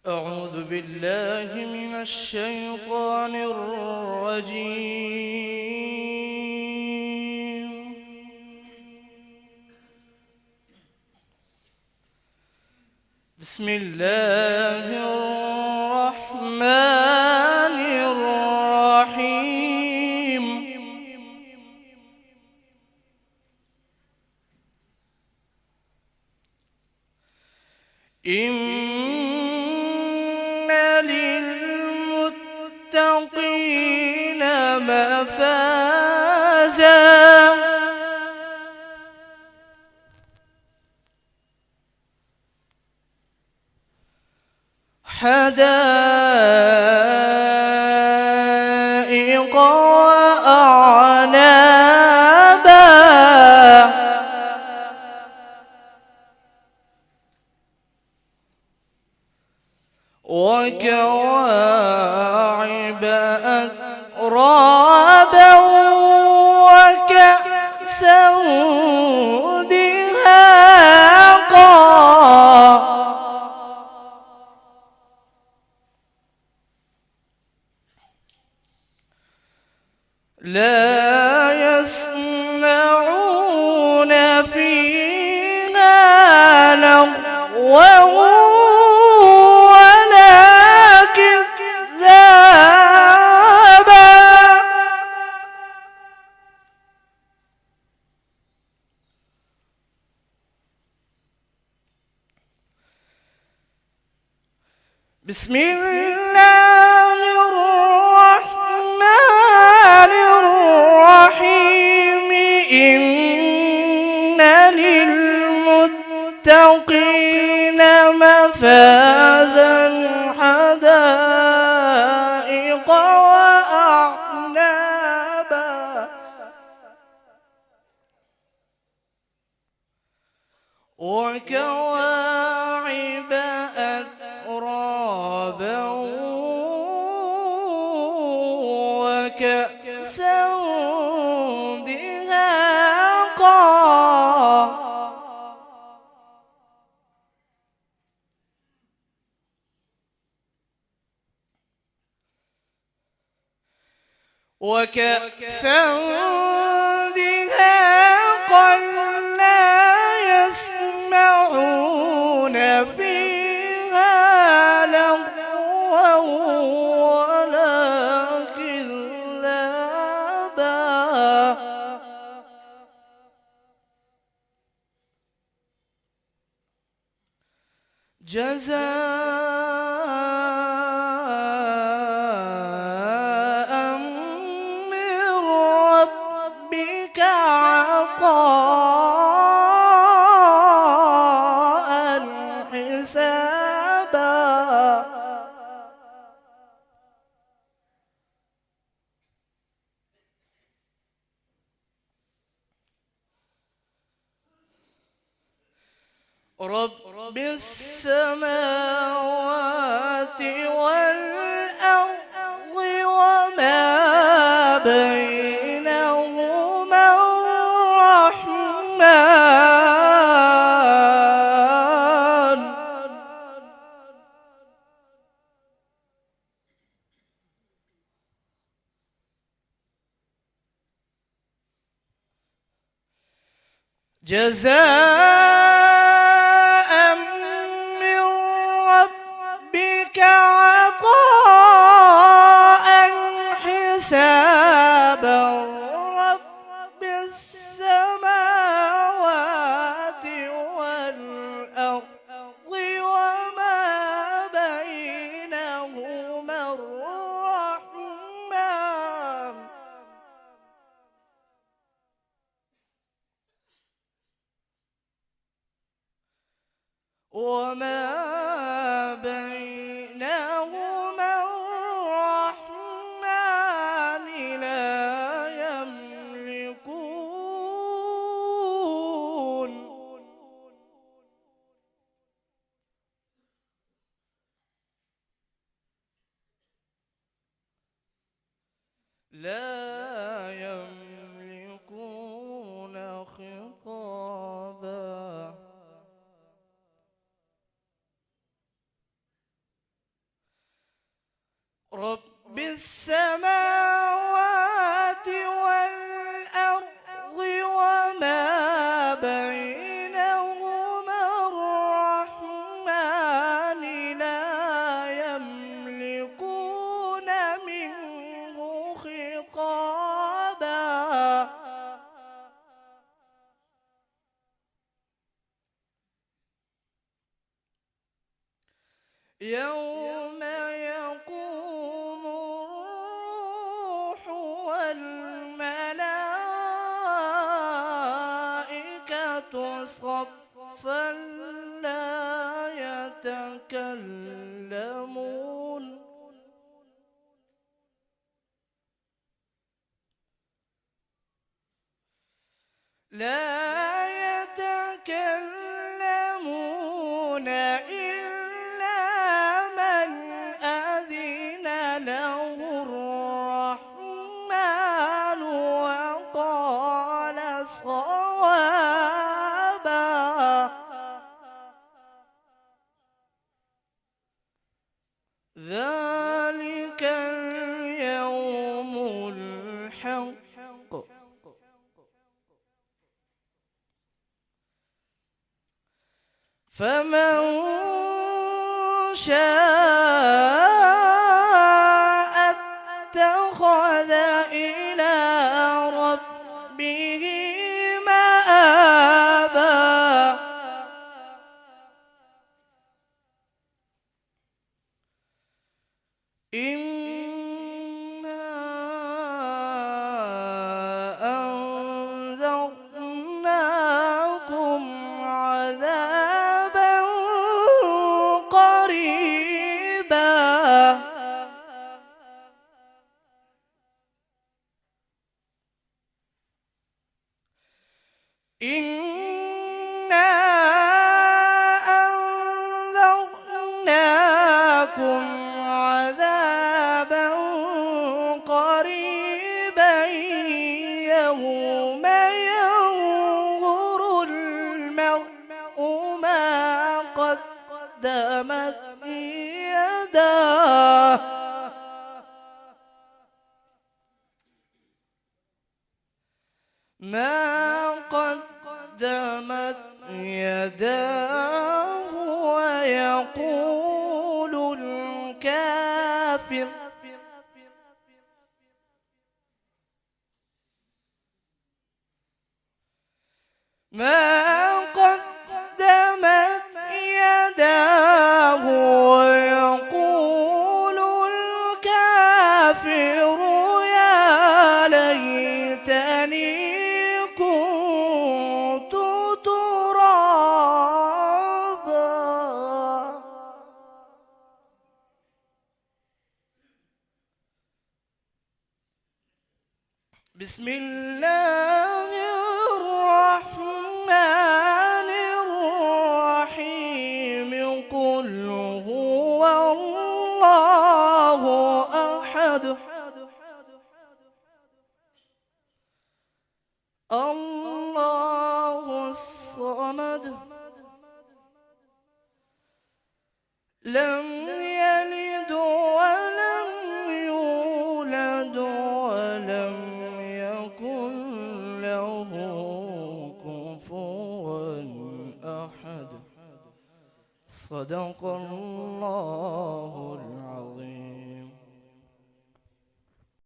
أعوذ بالله من الشيطان الرجيم. بسم الله الرحمن الرحيم. للمتقين مفازا حدائق وأعنابا وكواعب أترابا وكأسا دهاقا لا يسمعون فيها لغوا بسم الله الرحمن الرحيم. إن للمتقين مفازا حدائق وأعنابا وكواعب أترابا وكأسا دهاقا وكأسا دهاقا لا يسمعون فيها لغوا ولا كذابا جزاء من ربك عطاء حسابا رب السماوات والأرض وما بينهما الرحمن جزاء من ربك عطاء حسابا رب السماوات والأرض وما بينهما الرحمن وما بينهما الرحمن لا يملكون خطابا رب السماوات والأرض وما بينهما الرحمن لا يملكون منه خطابا يوم يقوم الروح والملائكة صفا لا يتكلمون إلا من أذن له الرحمن وقال صوابا ذلك اليوم الحق فمن شاء اتخذ إلى ربه مآبا إنا أنذرناكم عذابا قريبا إنا أنذرناكم عذابا قريبا يوم ينظر المرء ما قدمت يداه ويقول الكافر ما قدمت يداه ويقول الكافر يا ليتني كنت ترابا بسم الله الرحمن الرحيم قل هو الله أحد الله الصمد لم يلد ولم يولد ولم يكن له كفوا أحد صدق الله العظيم.